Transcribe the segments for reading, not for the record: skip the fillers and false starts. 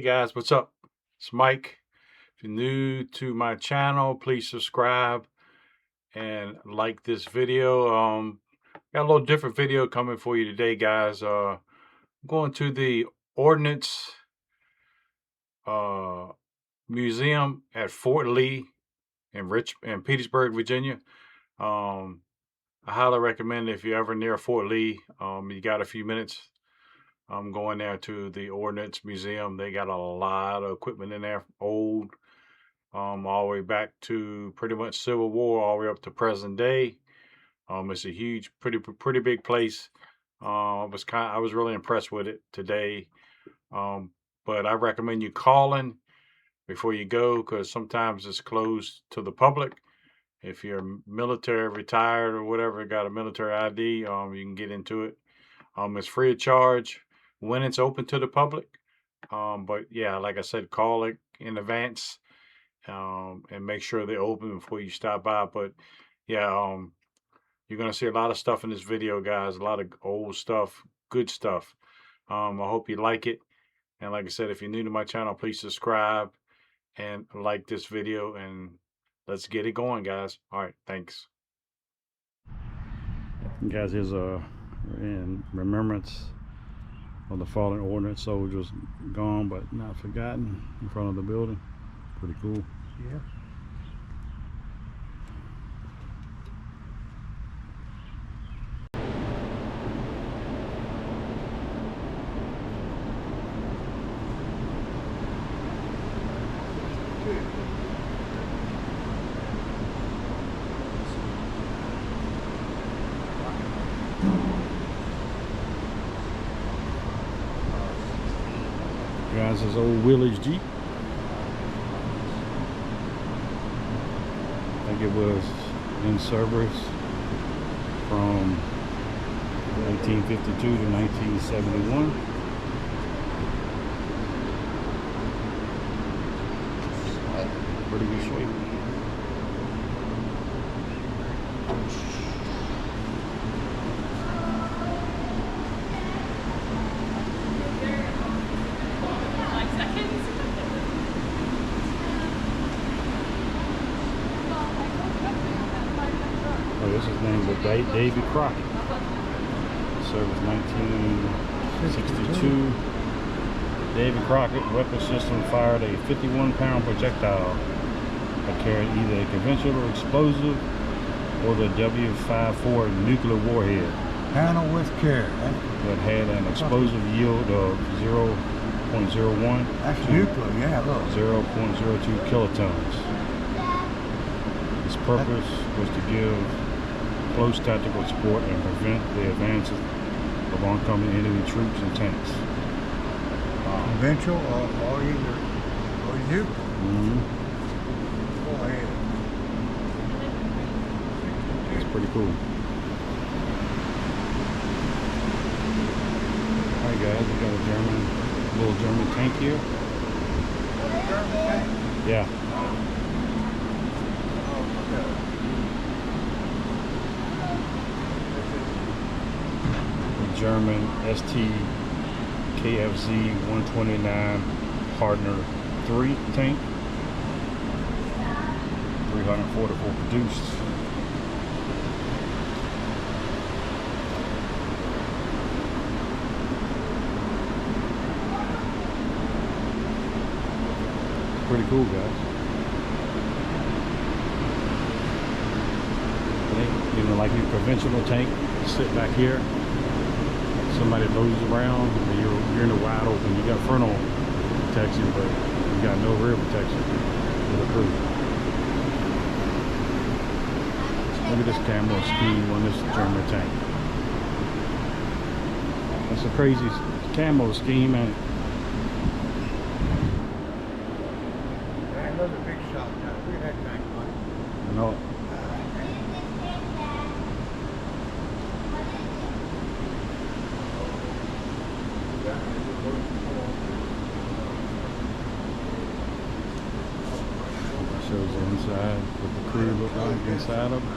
guys, what's up? It's Mike. If you're new to my channel, please subscribe and like this video. Got a little different video coming for you today, guys. I'm going to the Ordnance Museum at Fort Lee in Petersburg, Virginia. I highly recommend if you're ever near Fort Lee, you got a few minutes. I'm going there to the Ordnance Museum. They got a lot of equipment in there, old, all the way back to pretty much Civil War, all the way up to present day. It's a huge, pretty big place. I was really impressed with it today. But I recommend you calling before you go, because sometimes it's closed to the public. If you're military, retired, or whatever, got a military ID, you can get into it. It's free of charge when it's open to the public. But yeah, like I said, call it in advance and make sure they're open before you stop by. But yeah, you're gonna see a lot of stuff in this video, guys. A lot of old stuff, good stuff. I hope you like it. And like I said, if you're new to my channel, please subscribe and like this video, and let's get it going, guys. All right, thanks. Guys, here's in remembrance of the fallen ordnance soldiers, gone but not forgotten, in front of the building. Pretty cool. Yeah. Guys, this old Willys Jeep. I think it was in service from 1952 to 1971. Pretty good shape. Oh, this is named Davy Crockett. Service 1962. Davy Crockett weapon system fired a 51-pound projectile that carried either a conventional explosive or the W54 nuclear warhead. Handle with care. That had an explosive yield of 0.01. That's nuclear, yeah, look. 0.02 kilotons. Its purpose was to give close tactical support and prevent the advances of oncoming enemy troops and tanks. Conventional or either nuclear. Go ahead. It's pretty cool. Alright guys, we got a little German tank here. Yeah. German ST-KFZ 129 Partner 3 tank. 344 produced. Pretty cool, guys. You know, like your conventional tank, sit back here. Somebody loads around, and you're in the wide open. You got frontal protection, but you got no rear protection for the crew. Look at this camo scheme on this German tank. That's a crazy camo scheme, and Another big shot. We had tank money. I know. Shows the inside, what the crew look like inside of it.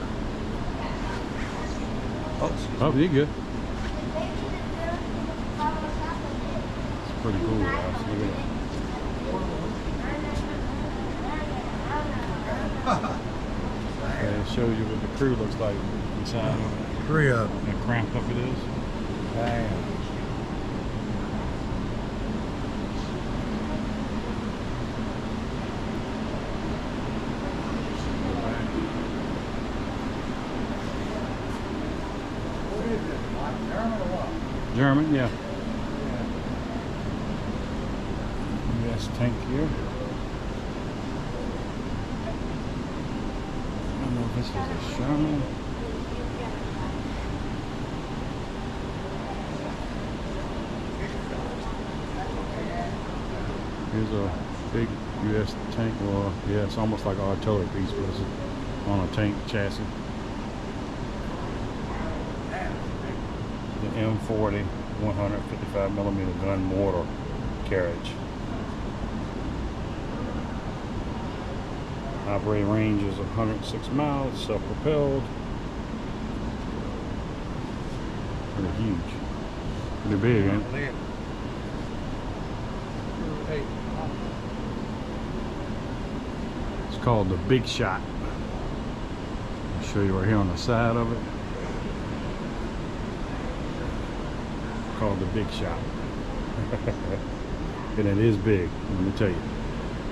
Oh, you're good. It's pretty cool, guys. Look at that. Shows you what the crew looks like inside of it. 3 of them. And how cramped up it is. Damn. What is this, Mike? German or what? German, yeah. US tank here. I don't know if this is a Sherman. Here's a big US tank. Well, yeah, it's almost like an artillery piece, but it's on a tank chassis. The M40 155mm gun mortar carriage. Operating range is 106 miles, self-propelled. Pretty huge. Pretty big, ain't it? It's called the Big Shot. I'll show you right here on the side of it. Called the Big Shot. And it is big, let me tell you.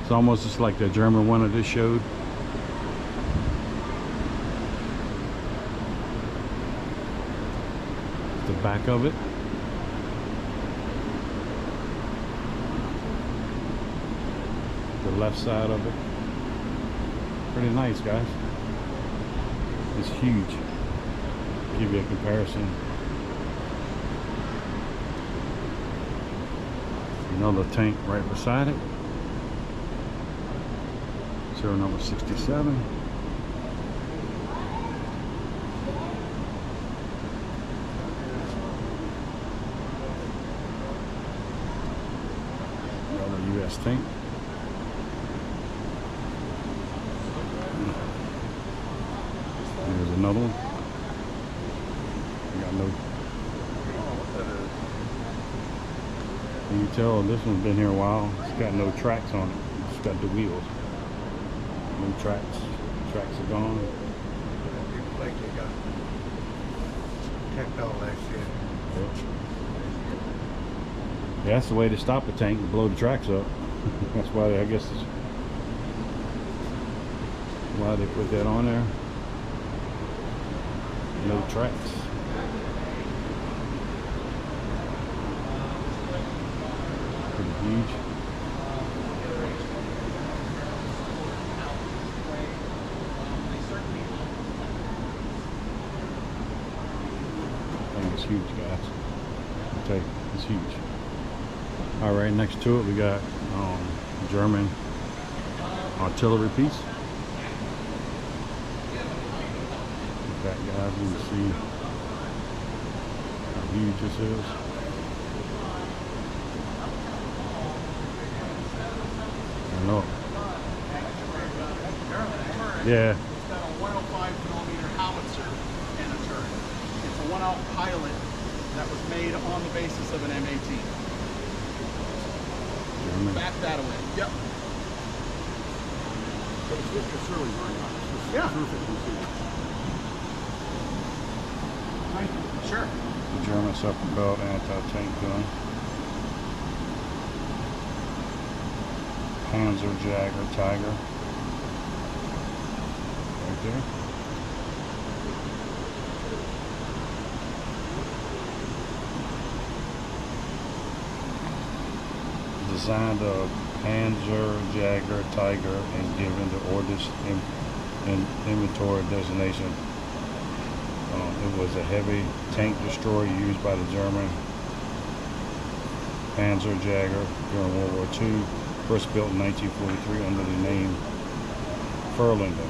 It's almost just like the German one I just showed. The back of it. The left side of it. Pretty nice, guys. It's huge. Give you a comparison. Another tank right beside it. Serial number 67. Another US tank. Here's another one. We got no. You can tell this one's been here a while. It's got no tracks on it. It's got the wheels. No tracks. Tracks are gone. Like they got checked all that shit. Yeah, that's the way to stop a tank, to blow the tracks up. That's why I guess it's why they put that on there. No tracks. Pretty huge. Thing is huge, guys. I'll tell you, it's huge. All right, next to it we got German artillery piece. That guys, you can see how huge this is. I know. Yeah. It's got a 105mm howitzer and a turret. It's a one-off pilot that was made on the basis of an M18. German. Back that away. Yep. But it's just really very nice. It's Yeah. terrific to see. Sure. The German self-propelled anti-tank gun. Panzer Jagger Tiger. Right there. Designed a Panzer Jagger Tiger and given the ordnance inventory designation. It was a heavy tank destroyer used by the German Panzer Jagger during World War II. First built in 1943 under the name Furlinger.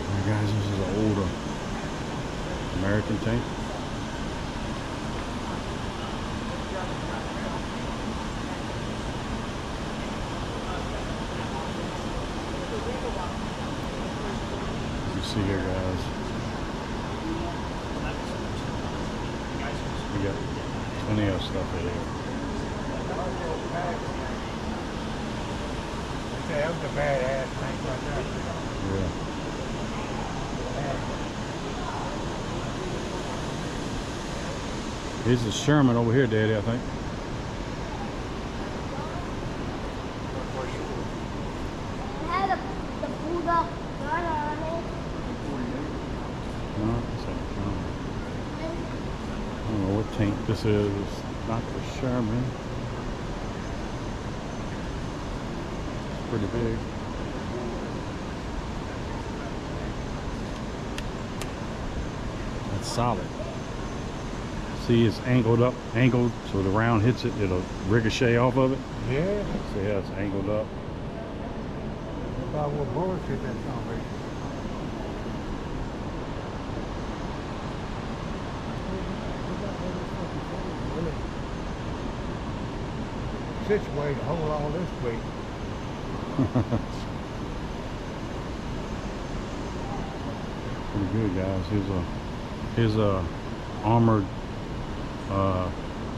Alright guys, this is an older American tank. See here, guys. We got plenty of stuff in here. That was a badass thing right there. Yeah. Here's the Sherman over here, Daddy, I think. Had the bulldog gun on it. No, it's a, I don't know what tank this is. It's not the Sherman. It's pretty big. That's solid. See, it's angled up, so the round hits it, it'll ricochet off of it. Yeah. See how it's angled up. If I will bullshit that zombie. Situated to hold all this weight. Pretty good, guys. Here's a armored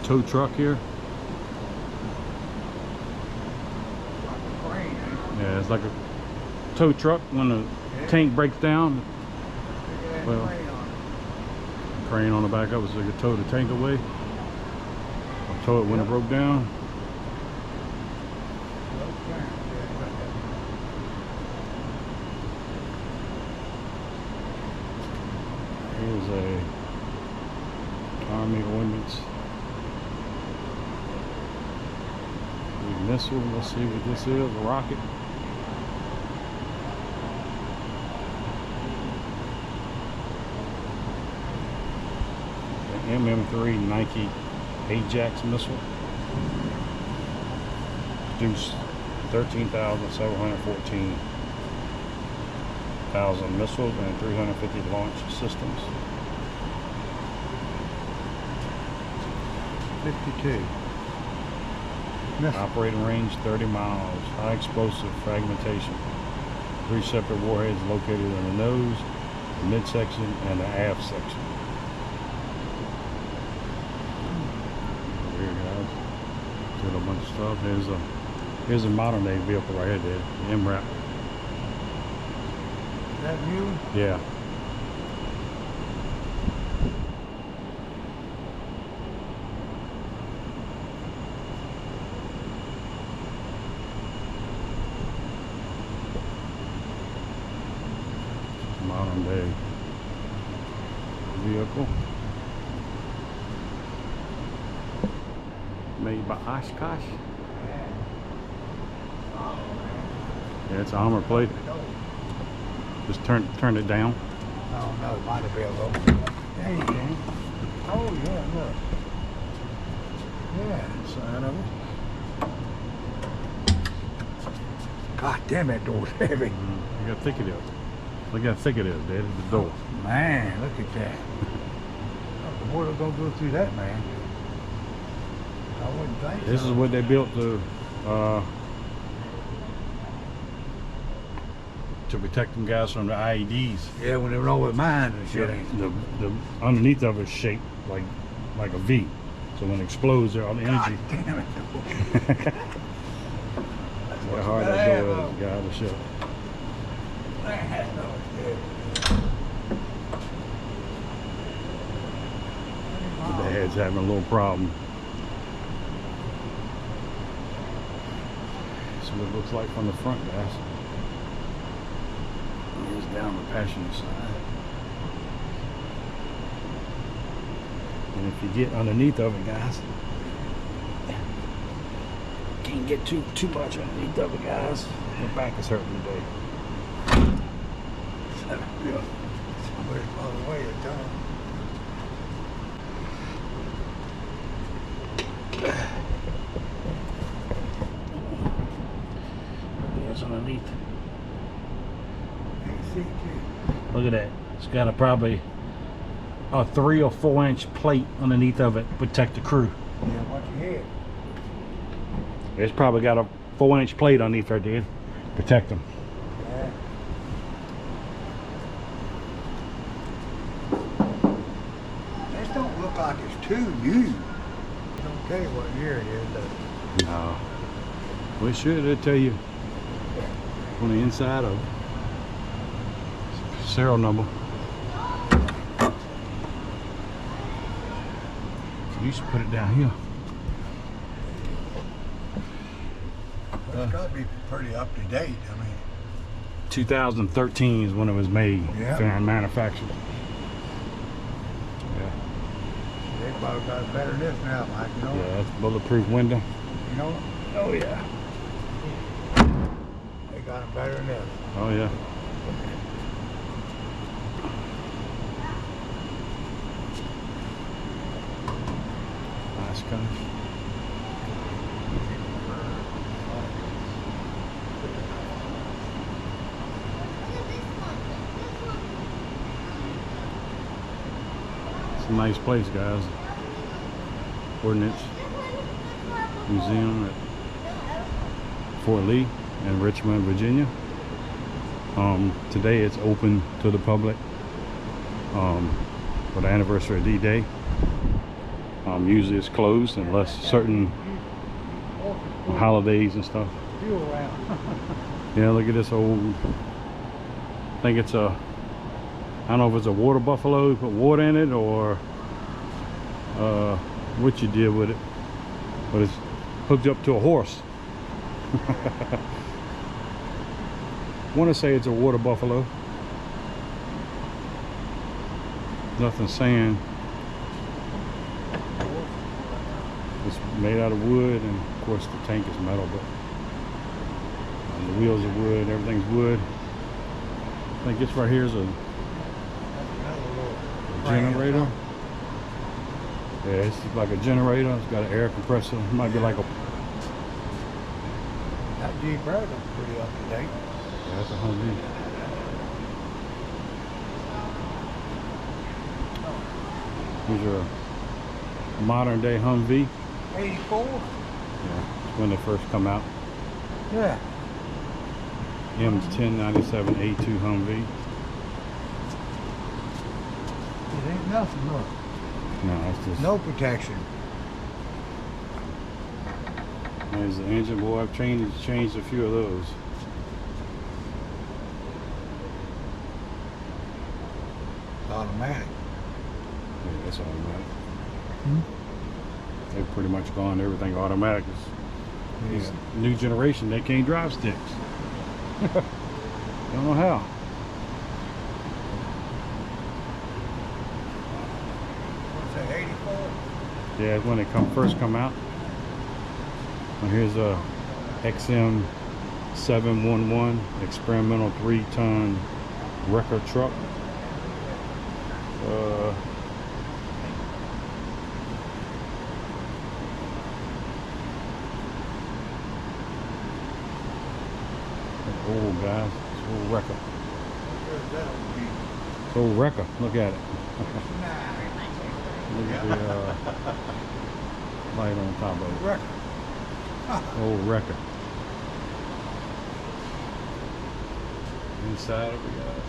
tow truck here. Crane, Yeah, it's like a tow truck when the tank breaks down. big-ass Well, crane on it. Crane on the back of it so you can tow the tank away. Or tow it when it broke down. Those cranes, Here's a Army ordnance missile. Let's see what this is. A rocket. The MM3 Nike Ajax missile. Produced 13,714,000 missiles and 350 launch systems. 52. Missile. Operating range 30 miles. High explosive fragmentation. 3 separate warheads located in the nose, the midsection, and the aft section. Over here, guys. Did a bunch of stuff. Here's a modern day vehicle right here, the MRAP. Is that new? Yeah. Modern day vehicle made by Oshkosh. Yeah, it's armor plate. Just turn it down. Oh no, it might have been a little. There you go. Oh yeah, look. Yeah, side of it. God damn, that door's heavy. Look how thick it is. Look how thick it is, Dad. The door. Man, look at that. The water gonna go through that, man. I wouldn't think This so. is what they built to protect them guys from the IEDs. Yeah, when they roll with mine and shit. ain't The underneath of it is shaped like a V. So when it explodes, there all the God energy. damn it. How hard that door is, guys, to shut. Man, no, The head's having a little problem. That's what it looks like from the front, guys. Here's down the passenger side. And if you get underneath of it, guys, can't get too much underneath of it, guys. My back is hurting today. Yeah. Somebody's on the way, it's done. It's underneath. AC too. Look at that. It's got a probably a 3 or 4 inch plate underneath of it to protect the crew. Yeah, watch your head. It's probably got a 4 inch plate underneath there, dude. Protect them. Yeah. This don't look like it's too new. Don't tell you what year it is, though. No. We should. It'll tell you on the inside of it. Serial number. So you should put it down here. It's got to be pretty up to date. I mean, 2013 is when it was made and manufactured. Yeah. they probably got better than this now, Mike. You know? Yeah, that's bulletproof window. You know? Oh yeah. They got it better than this. Oh yeah. Nice car. It's a nice place, guys. Ordnance Museum at Fort Lee in Richmond, Virginia. Today it's open to the public for the anniversary of D-Day. Usually it's closed unless certain holidays and stuff. Yeah, look at this old, I think it's a, I don't know if it's a water buffalo, you put water in it, or what you did with it, but it's hooked up to a horse. I want to say it's a water buffalo. Nothing saying. It's made out of wood, and of course the tank is metal, but the wheels are wood, everything's wood. I think this right here is a generator. Yeah, it's like a generator. It's got an air compressor. It might be like a... That Jeep Wrangler's pretty up to date. Yeah, that's a Humvee. These are modern day Humvee. 84? Yeah, it's when they first come out. Yeah. M1097 A2 Humvee. It ain't nothing, look. No, it's just... No protection. There's the engine. Boy, I've changed a few of those. Automatic. Yeah, that's automatic. They've pretty much gone to everything automatic. This new generation, they can't drive sticks. Don't know how. What's that, 84? Yeah, it's when they first come out. Well, here's a XM 711 experimental 3-ton wrecker truck. Old guys, it's old wrecker. It's old wrecker. Look at it. Look at the light on top of it. Wrecker. Old wrecker. Inside of it, guys.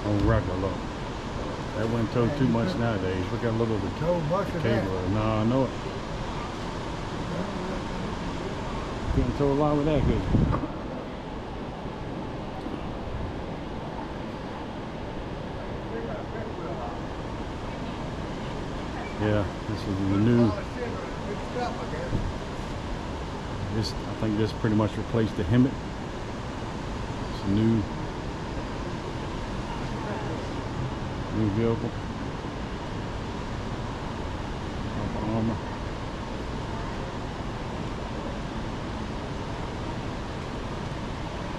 Old wrecker, look. That wouldn't tow too much nowadays. Look at a little of the Tow much of that. cable. No, I know it. Couldn't tow a lot with that, could you? Yeah, this is the new. This, I think this pretty much replaced the Hemet. It's a new vehicle. Armor.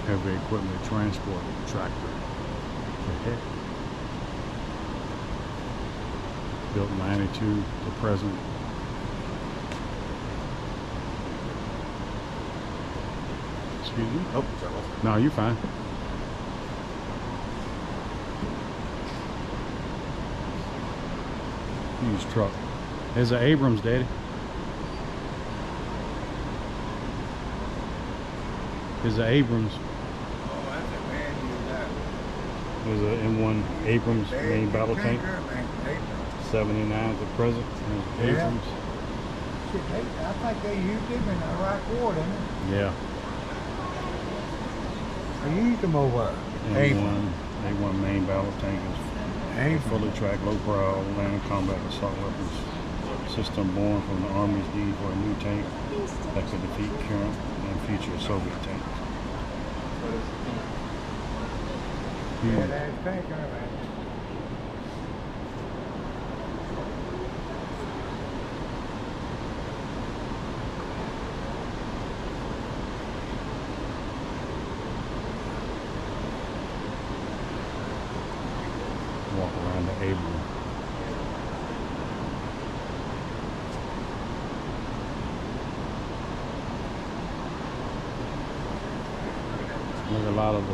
Heavy equipment transport tractor. Built 92 to present. Excuse me? Oh, no, you're fine. Huge truck. There's an Abrams, Daddy. There's an Abrams. Oh, that's a man you got. There's an M1 Abrams main battle tank. 79 to present. There's Abrams. Shit, I think they used them in the Iraq War, didn't they? Yeah. They used them over there. A1 main battle tank is fully tracked, low profile, land combat assault weapons system born from the Army's need for a new tank that could defeat current and future Soviet tanks. Yeah, that's tank, man. Walk around the Abrams. Look, a lot of the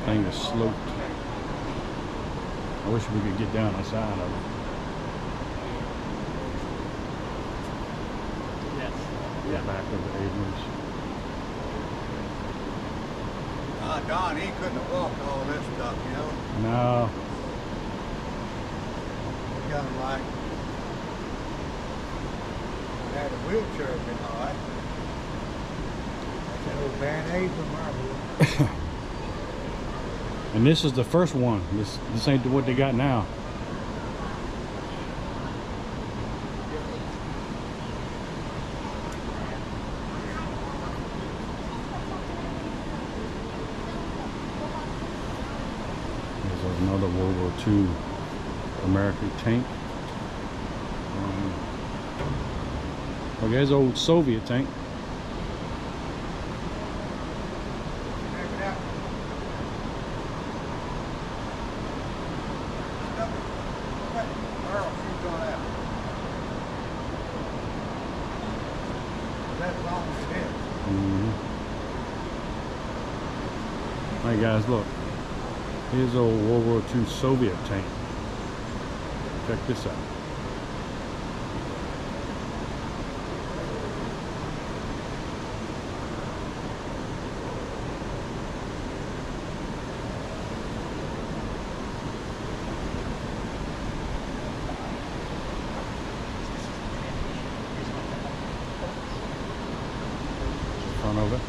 thing is sloped. I wish we could get down the side of it. Yes. The back of the Abrams. Don, he couldn't have walked all this stuff, you know? No. He got like, had a wheelchair been all right. That's an old Band-Aid from our boy. And this is the first one. This ain't what they got now. There's another World War II American tank. Okay, there's an old Soviet tank. Hey guys, look. Here's old World War II Soviet tank. Check this out. Front of it.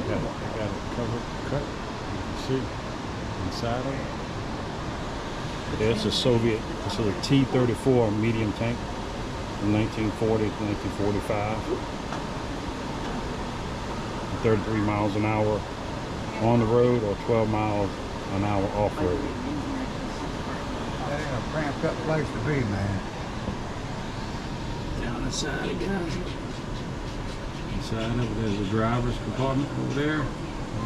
They got it covered, cut. You can see inside of it. Yeah, it's a Soviet. This is a T-34 medium tank from 1940 to 1945. 33 miles an hour on the road or 12 miles an hour off road. That ain't a cramped up place to be, man. Down the side again. Inside of it, there's the driver's compartment over there.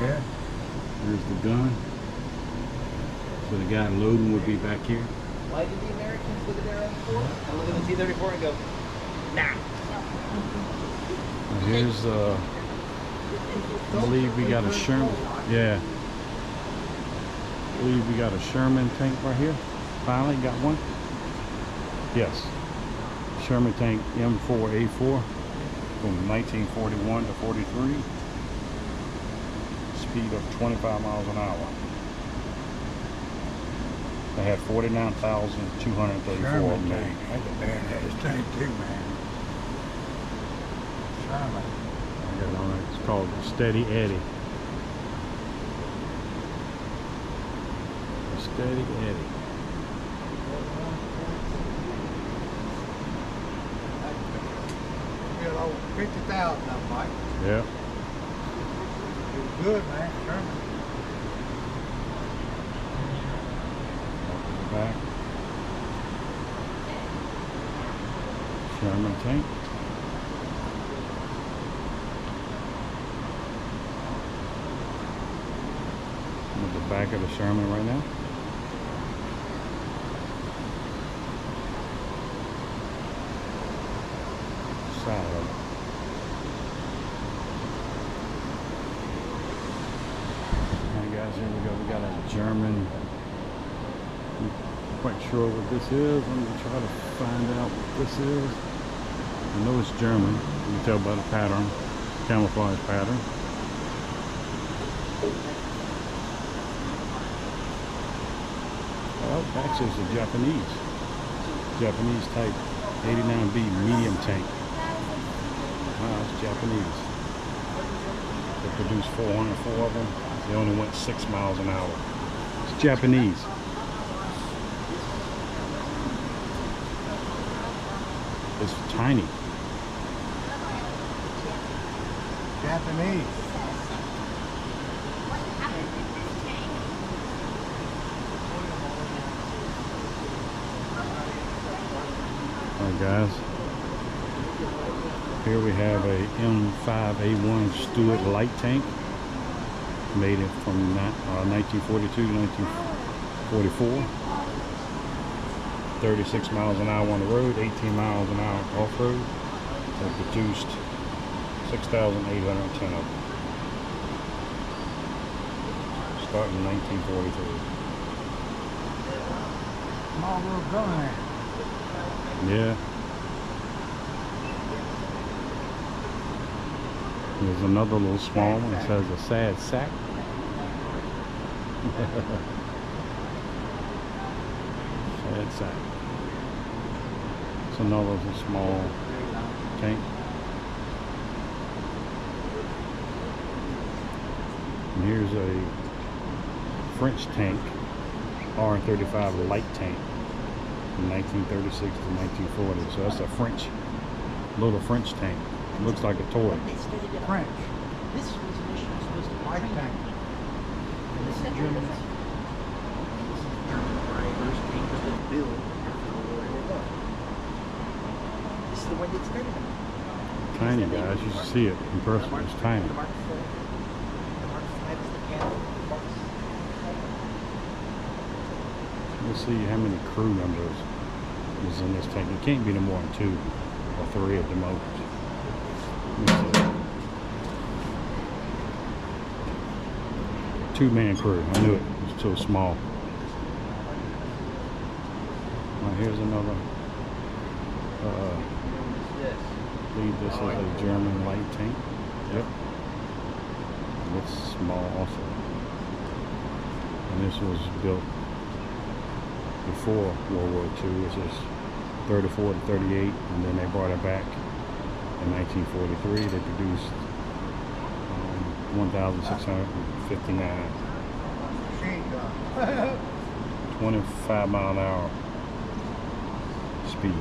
Yeah. There's the gun. So the guy loading would be back here. Why did the Americans look at their M4 and look at the T-34 and go, nah? And here's, I believe we got a Sherman. Yeah. I believe we got a Sherman tank right here. Finally got one. Yes. Sherman tank M4A4 from 1941 to 43. Speed of 25 miles an hour. They had 49,234 of them made. That's a badass tank too, man. Sherman. I got it on it. It's called the Steady Eddie. The Steady Eddie. Bill over 50,000 of them, Mike. Yeah. It was good, man. Sherman. Back. Sherman tank. I'm at the back of the Sherman right now. Side of it. Alright guys, here we go. We got a German. I'm quite sure what this is. I'm gonna try to find out what this is. I know it's German. You can tell by the pattern, camouflage pattern. Well, actually, it's a Japanese type 89B medium tank. It's Japanese. They produced 404 of them. They only went 6 miles an hour. It's Japanese. It's tiny. Japanese. Alright guys, here we have a M5A1 Stewart light tank, made it from 1942 to 1944. 36 miles an hour on the road, 18 miles an hour off-road. They produced 6,810 of them, starting in 1943. Small little gun there. Yeah. There's another little small one that says a sad sack. Sad sack. It's another little small tank. And here's a French tank, R35 light tank. 1936 to 1940, so that's a little French tank. It looks like a toy. French. This was initially supposed to be White German. tank. And this is German. This is German. First tank was built after the war ended up. This is the one that started it. Tiny guys, you should see it in person. It's tiny. The Mark IV. The Mark V is the cannon. Let's see how many crew members is in this tank. It can't be no more than 2 or 3 at the most. Let me see. 2-man crew. I knew it. It's so small. Well, here's another. I believe this is a German light tank. Yep. It's small also. And this was built before World War II. This is 34 to 38, and then they brought it back in 1943. They produced 1,659. Machine gun. 25 mile an hour speed.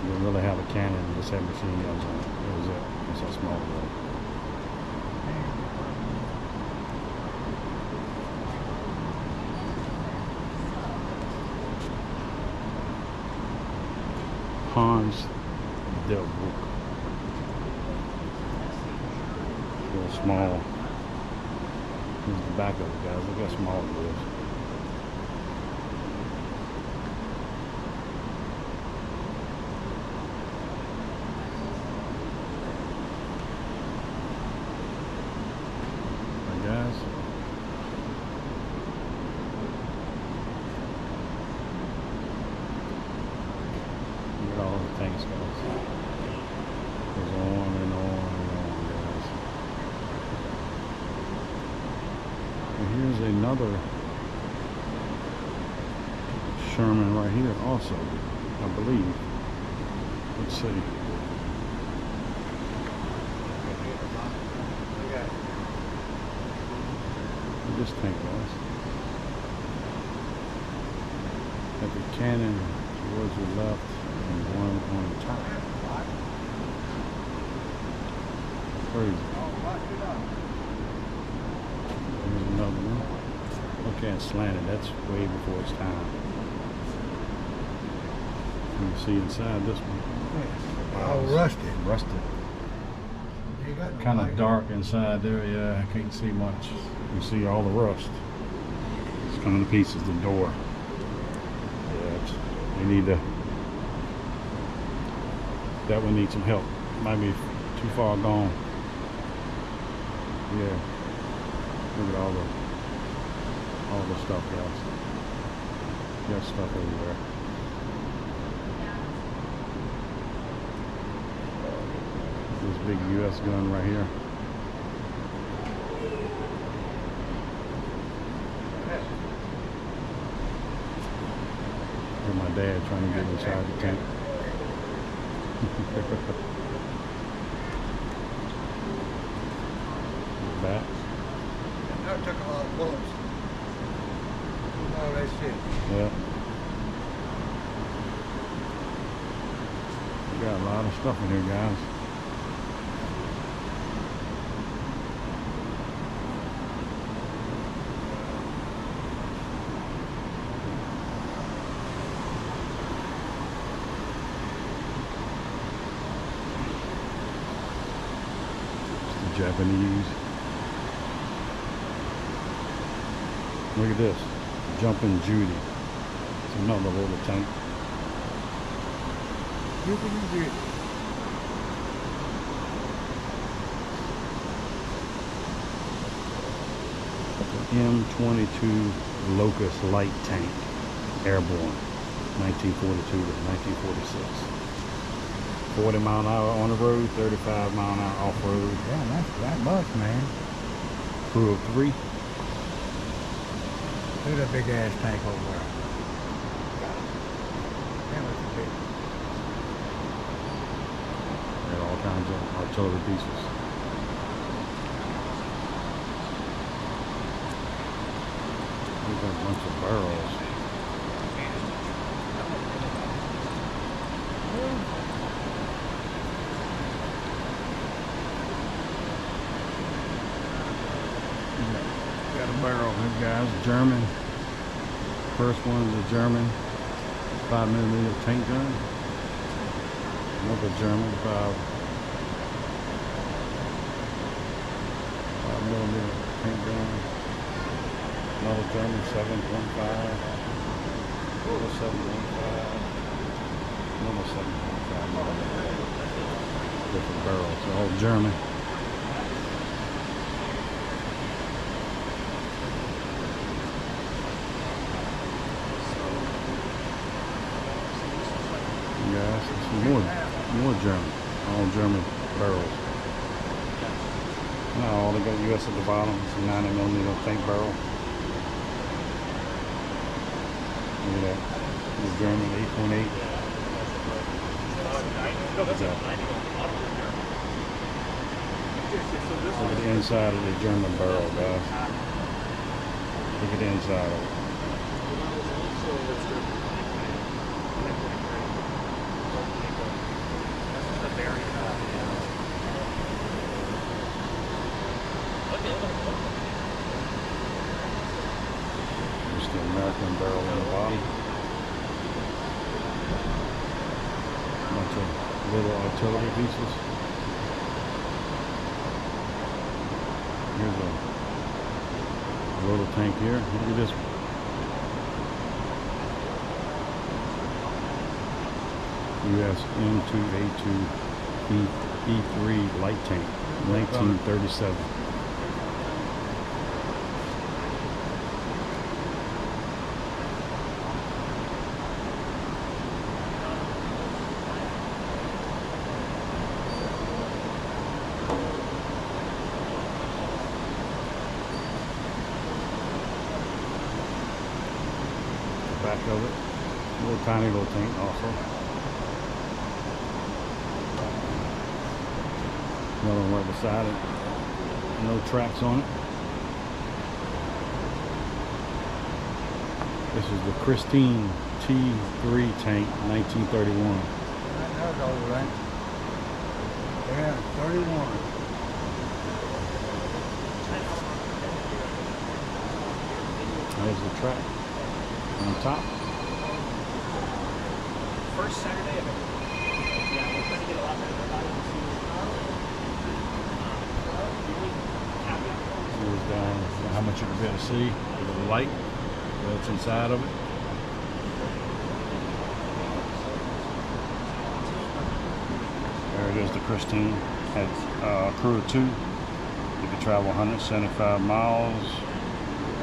They didn't really have a cannon, just had machine guns on it. That was it. That's how small it was. Hans Del Brook. Real small. Here's the back of it, guys. Look how small it is. Right, guys. Look at all the tanks, guys. Goes on and on and on, guys. And here's another Sherman right here also, I believe. Let's see. Look at this tank, guys. Got the cannon towards the left and one on top. Crazy. Here's another one. Okay, it's slanted. That's way before its time. You can see inside this one. All it's rusted. Rusted. You got Kind of light. dark inside there. Yeah, I can't see much. You see all the rust. It's coming to pieces. The door. You need to. That one needs some help. Might be too far gone. Yeah. Look at all the stuff, guys. Got stuff everywhere. This big U.S. gun right here. dad trying to get inside the tank. Back. That took a lot of bullets. Oh, that's it. Yeah. We got a lot of stuff in here, guys. It's the Japanese. Look at this. Jumping Judy. It's another little tank. You can do it. M22 Locust Light Tank, airborne, 1942 to 1946. 40 mile an hour on the road, 35 mile an hour off road. Yeah, that's that much, man. Crew of 3. Look at that big ass tank over there. That was big. Got all kinds of artillery pieces. We've got a bunch of barrels. Got a barrel here, guys. German. First one is a German 5mm tank gun. Another German 5mm tank gun. Another German 7.5. Another 7.5. Another 7.5. Different barrels. They're all German. Guys, some more German, all German barrels. Now they got US at the bottom. It's a 90mm tank barrel. Look at that. It's German 8.8. Look at that. Look at the inside of the German barrel, guys. Look at the inside of it. Just the American barrel on the bottom. Bunch of little artillery pieces. Here's a little tank here. Look at this one. US M2A2 E3 light tank, 1937. Back of it, little tiny little tank also. Another one right beside it. No tracks on it. This is the Christine T3 tank, 1931. That's old, right? Yeah, 31. There's the track on top. First Saturday of every month. Yeah, we're trying to get a lot better about it. Here's down how much you can be able to see with the light that's inside of it. There it is, the Christine. Had crew of 2. You could travel 175 miles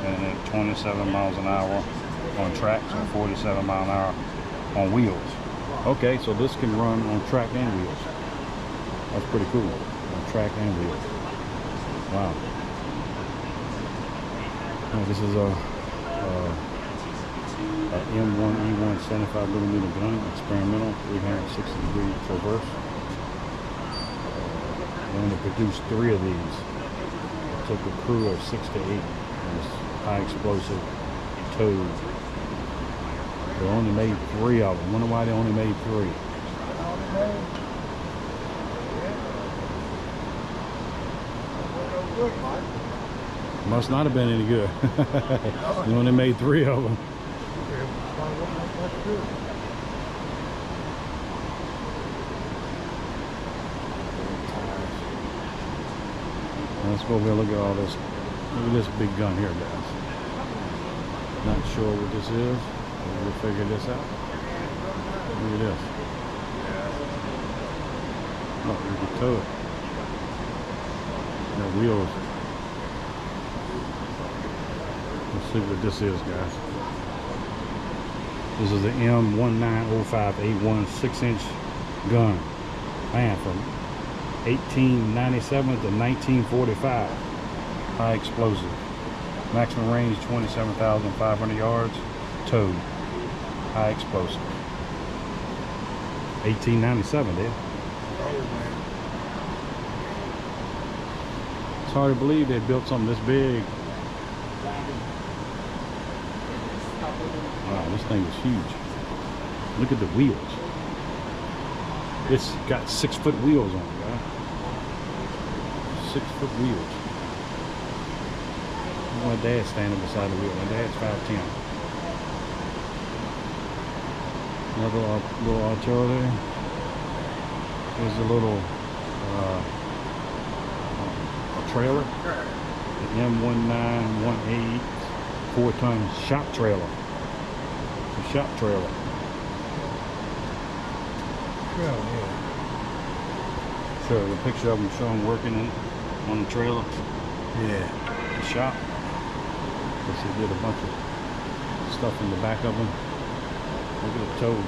and at 27 miles an hour on tracks and 47 miles an hour on wheels. Okay, so this can run on track and wheels. That's pretty cool. On track and wheels. Wow. This is a M1E1 75mm gun, experimental, 360-degree traverse. They only produced 3 of these. It took a crew of 6 to 8. And it's high explosive towed. They only made 3 of them. Wonder why they only made 3. Must not have been any good. They only made 3 of them. Let's go over here and look at all this. Look at this big gun here, guys. Not sure what this is. We'll figure this out. Look at this. Oh, you can tow it. The wheels. Let's see what this is, guys. This is the M1905A1 6-inch gun. Man, from 1897 to 1945. High explosive. Maximum range 27,500 yards. Towed. High explosive. 1897, dude. It's hard to believe they built something this big. Wow, this thing is huge. Look at the wheels. It's got 6-foot wheels on it, guys. 6-foot wheels. My dad's standing beside the wheel. My dad's 5'10". Another little Arturo there. There's a little a trailer. The M1918 4-ton shop trailer. It's a shop trailer. So the picture of them showing working on the trailer. Yeah. The shop. Guess they did a bunch of stuff in the back of them. Look at the toe.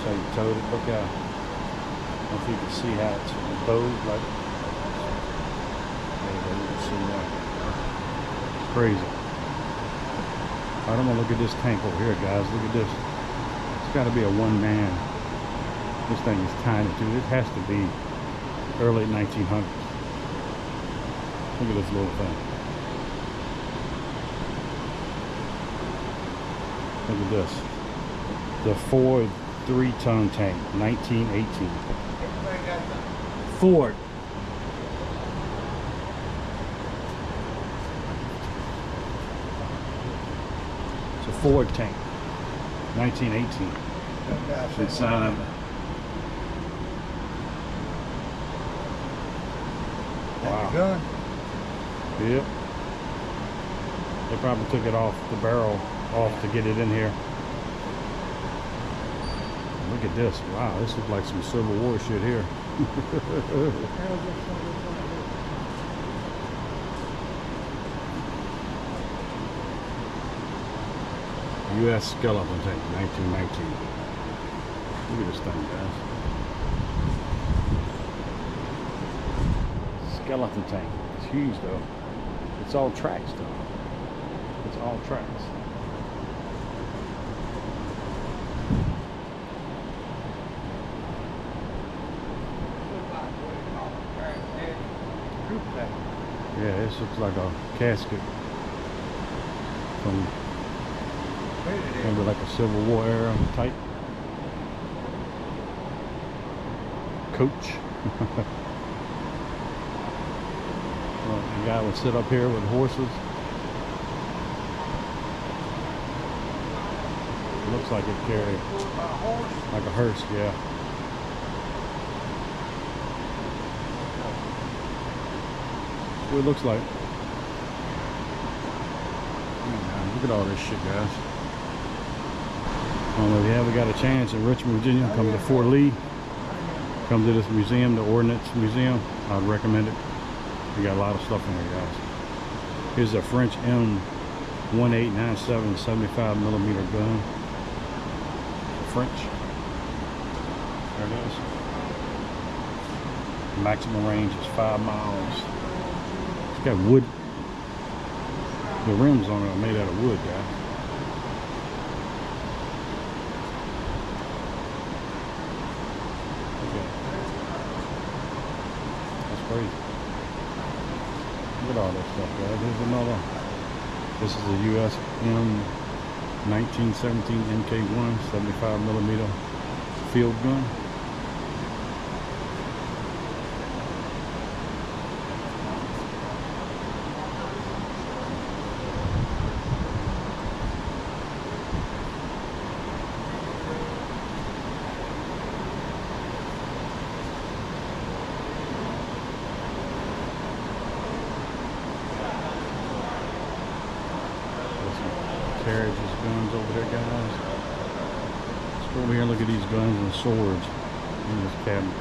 So you towed it. Look out. I don't know if you can see how it's bowed like. There you go, you can see that. It's crazy. Alright, I'm gonna look at this tank over here, guys. Look at this. It's gotta be a 1-man. This thing is tiny too. It has to be early 1900s. Look at this little thing. Look at this. The Ford 3-ton tank, 1918. Ford. It's a Ford tank, 1918. It's wow. Gun. Yep. They probably took it off the barrel off to get it in here. Look at this. Wow, this looks like some Civil War shit here. U.S. skeleton tank, 1919. Look at this thing, guys. Skeleton tank. It's huge though. It's all tracks though. It's all tracks. Yeah, this looks like a casket from maybe like a Civil War era type coach. Well, the guy would sit up here with horses. It looks like it carried like a hearse, yeah. What it looks like. Man, look at all this shit, guys. If you ever got a chance in Richmond, Virginia, come to Fort Lee. Come to this museum, the Ordnance Museum. I'd recommend it. We got a lot of stuff in here, guys. Here's a French M1897 75mm gun. French. There it is. Maximum range is 5 miles. It's got wood. The rims on it are made out of wood, guys. crazy. Look at all that stuff, guys. Here's another. This is a USM 1917 MK1 75mm field gun. Carriages, guns over there, guys. Let's go over here and look at these guns and swords in this cabinet.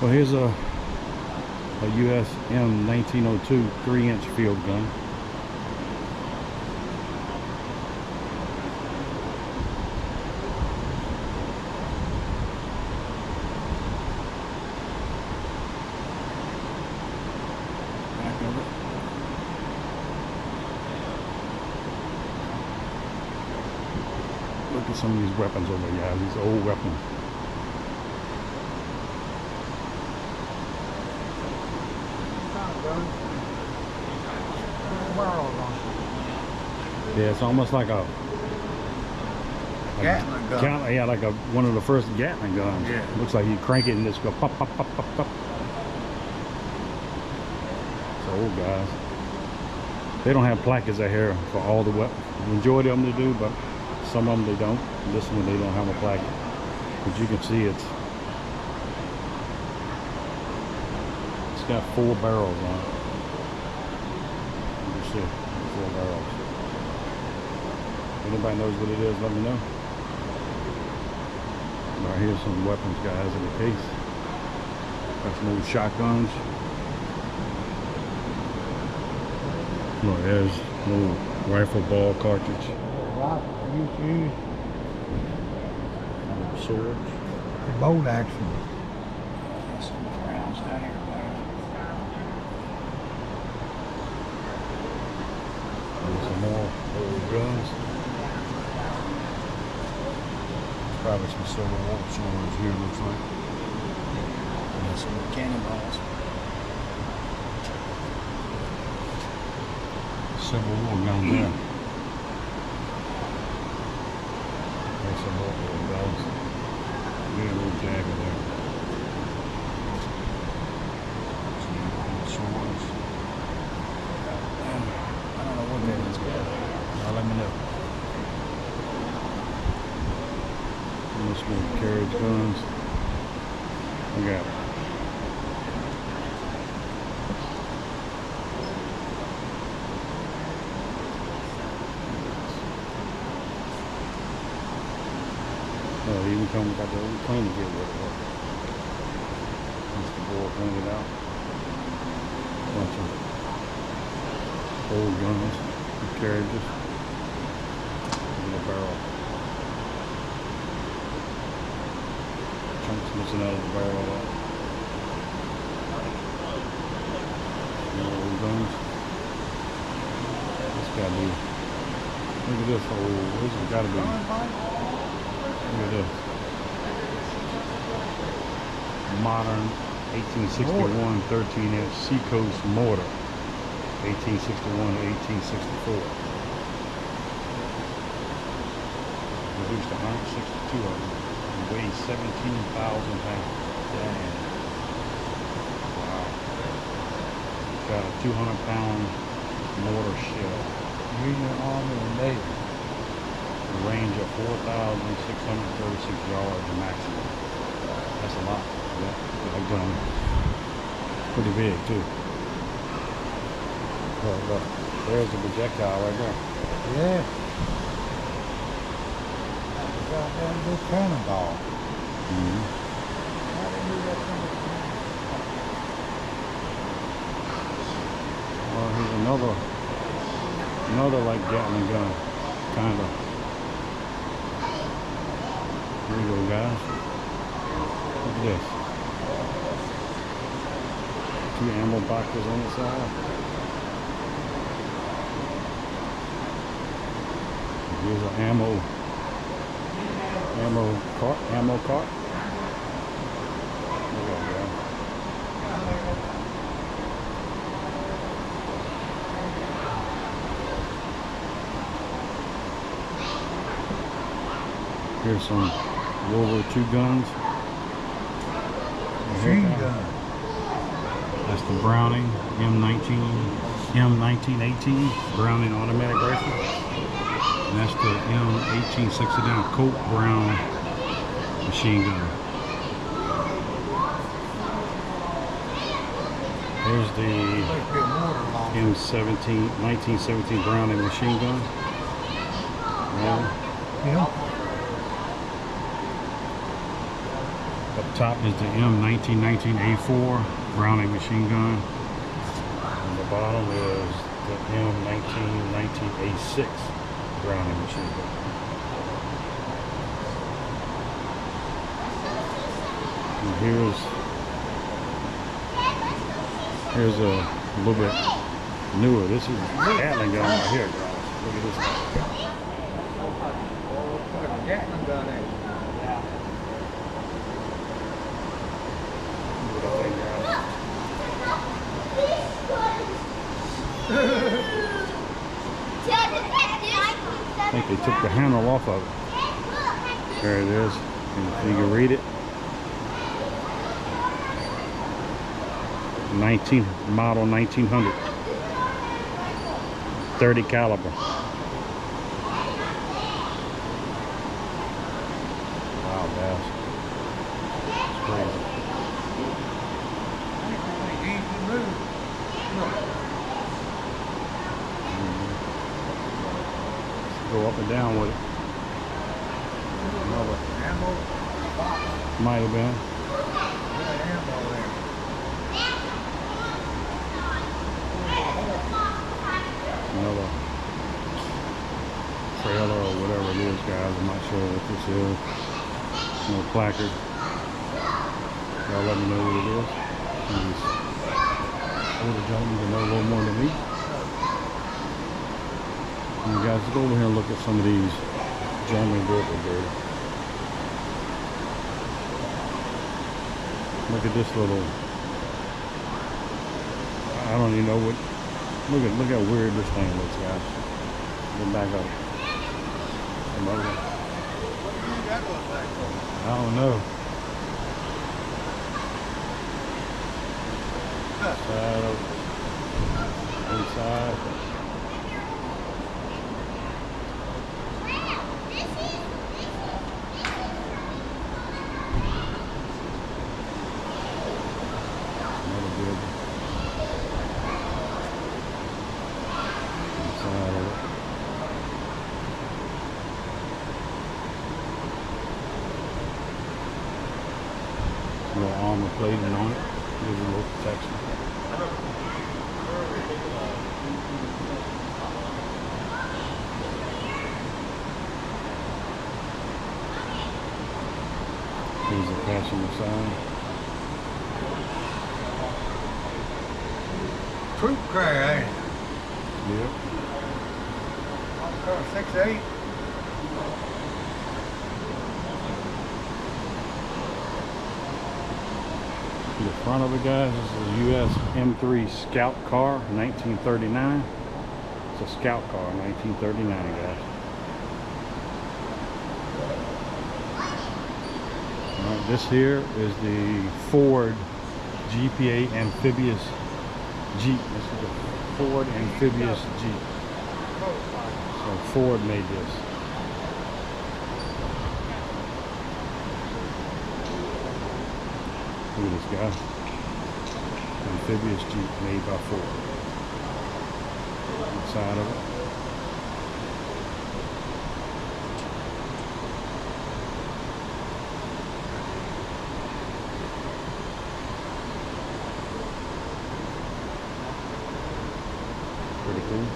Well, here's a USM 1902 3-inch field gun. Look at some of these weapons over there, guys. These old weapons. Yeah, it's almost like a Gatling gun. yeah, like one of the first Gatling guns. Yeah. Looks like you crank it and just go pop, pop, pop, pop, pop. It's old, guys. They don't have placards out here for all the weapons. The majority of them they do, but some of them they don't. This one they don't have a placard. But you can see it's got 4 barrels on it. You can see 4 barrels. Anybody knows what it is, let me know. Right, here's some weapons, guys, in the case. Got some old shotguns. Look, there's an old rifle ball cartridge. Swords. Bolt action. Some rounds down here, and some more old guns. Probably some Civil War swords here, looks like. And some cannonballs. Civil War gun there. There's some more old guns. Get a little dagger there. Some old swords. I don't know what that is, guys. Now let me know. This one carriage guns. We got oh, even come got the old plane to get rid of it. Mr. Boy pointed out. Bunch of old guns and carriages. And a barrel. Chunks missing out of the barrel. More old guns. This gotta be. Look at this old. This has gotta be. Look at this. Modern 1861 13-inch Seacoast mortar. 1861 to 1864. Produced 162 of them. Weighs 17,000 pounds. Damn. Wow. Got a 200-pound mortar shell. Union Army and Navy. A range of 4,636 yards maximum. That's a lot. That gun. Pretty big too. Oh, look. There's the projectile right there. Yeah. Goddamn good cannonball. Mm-hmm. How they do that thing? Well, here's another like Gatling gun, kinda. Here we go, guys. Look at this. 2 ammo boxes on the side. Here's an ammo cart. Here's some World War II guns. Machine gun. That's the Browning M1918 Browning automatic rifle. And that's the M18 60-down Colt Brown machine gun. Here's the Must be a mortar launcher. M1917 Browning machine gun. Yeah. Yeah. Up top is the M1919A4 Browning machine gun. And the bottom is the M1919A6 Browning machine gun. And here's a little bit newer. This is a Gatling gun right here, guys. Look at this. Gatling gun in. I think they took the handle off of it. There it is. And if you can read it. Model 1900. 30 caliber. Wow, guys. It's crazy. Go up and down with it. Another. Might have been. Another trailer or whatever it is, guys. I'm not sure what this is. No placard. Y'all let me know what it is. These older gentlemen to know a little more than me. And you guys, let's go over here and look at some of these German vehicles here. Look at this little, I don't even know what, look how weird this thing looks, guys. Get back up. Come over. I don't know. Side over. Inside. Another building. Inside of it. A little armor plating on it. Gives it a little protection. Here's the passenger side. Troop car, ain't it? Yep. Car 6'8". The front of it, guys, this is a US M3 Scout car, 1939. It's a Scout car, 1939, guys. Alright, this here is the Ford GPA amphibious Jeep. This is a Ford amphibious Jeep. So Ford made this. Look at this guy. Amphibious Jeep made by Ford. Inside of it. Pretty cool.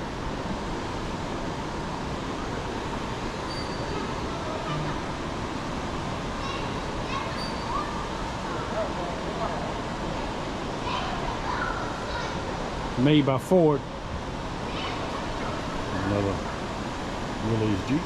Made by Ford. Another Willys Jeep.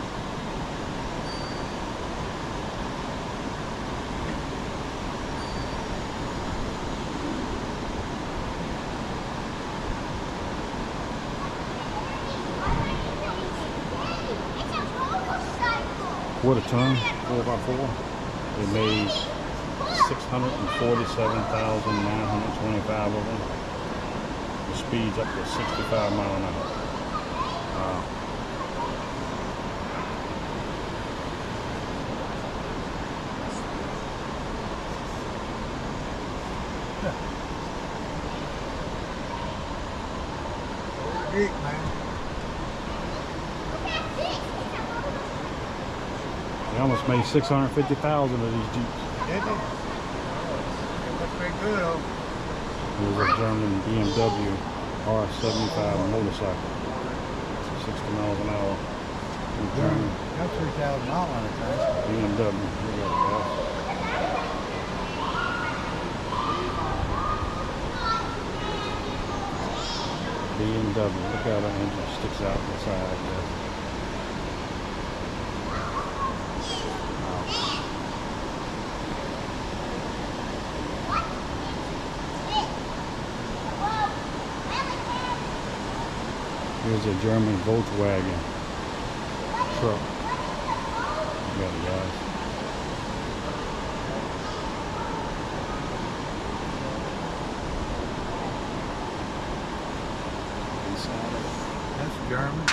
quarter ton, 4x4. They made 647,925 of them. The speed's up to 65 miles an hour. Wow. Geek, man. They almost made 650,000 of these Jeeps. Did they? It looks pretty good, though. It was a German BMW R75 motorcycle, 60 miles an hour. German Got 3,000 miles on it, man. BMW. Look at it, guys. BMW. Look how the engine sticks out the side. Guys. Here's a German Volkswagen truck. Look at it, guys. Inside it. That's German.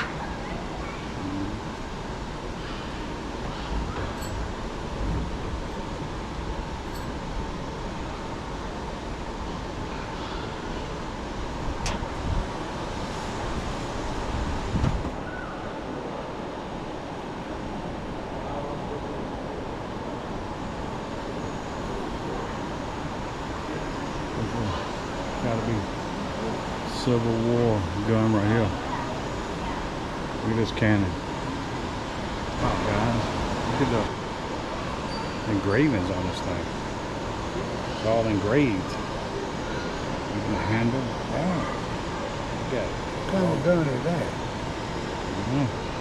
Gotta be Civil War gun right here. Look at this cannon. Wow, guys. Look at the engravings on this thing. It's all engraved. Even the handle. Wow. Look at it. What kind of gun is that?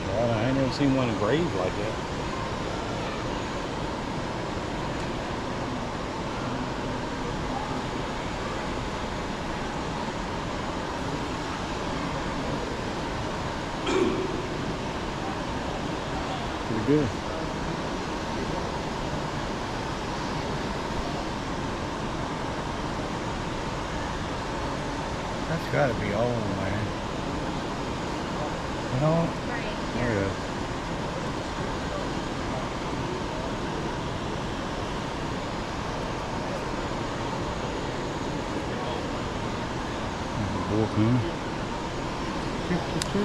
Well, I ain't never seen one engraved like that. Pretty good. That's got to be old, man. You know? There it is. Bullpen. 52.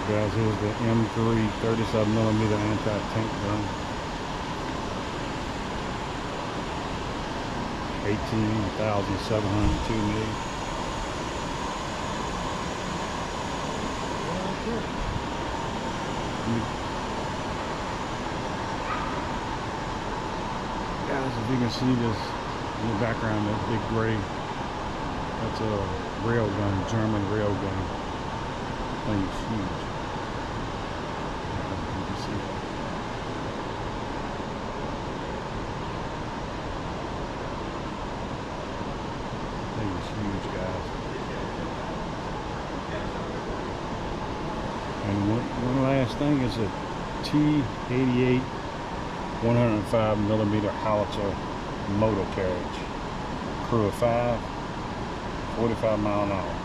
Guys, here's the M3 37mm anti-tank gun. 18,702 made. Guys, if you can see this in the background, that big gray, that's a rail gun, German rail gun. Thing is huge. You can see it. Thing is huge, guys. And one last thing is a T-88 105mm howitzer motor carriage. Crew of 5, 45 miles an hour.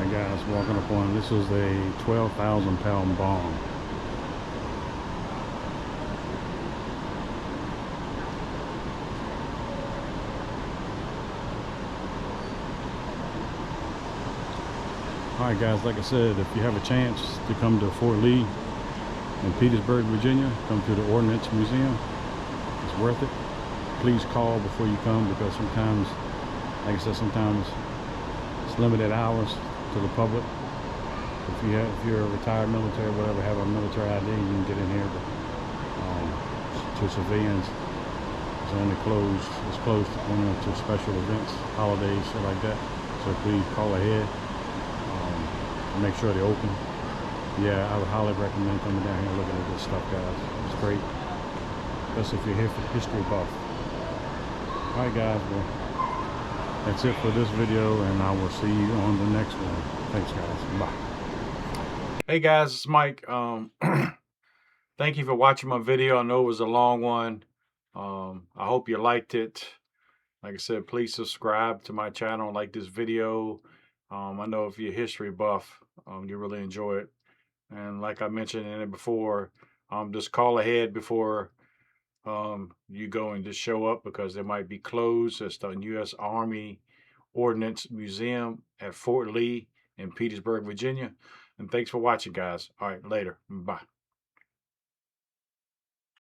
Guys walking up on, this was a 12,000-pound bomb. Alright guys, like I said, if you have a chance to come to Fort Lee in Petersburg, Virginia, come to the Ordnance Museum. It's worth it. Please call before you come, because sometimes Like I said, sometimes it's limited hours to the public. If you're a retired military, whatever, have a military ID, you can get in here. But to civilians, it's only closed. It's closed only to special events, holidays, shit like that. So please call ahead. Make sure they're open. Yeah, I would highly recommend coming down here and looking at this stuff, guys. It's great, especially if you're here for the history buff. All right, guys. Well, that's it for this video, and I will see you on the next one. Thanks, guys. Bye. Hey guys, it's Mike. Thank you for watching my video. I know it was a long one. I hope you liked it. Like I said, please subscribe to my channel, like this video. I know if you're a history buff, you really enjoy it. And like I mentioned in it before, just call ahead before you go and just show up, because they might be closed. It's the U.S. Army Ordnance Museum at Fort Lee in Petersburg, Virginia. And thanks for watching, guys. All right, later. Bye.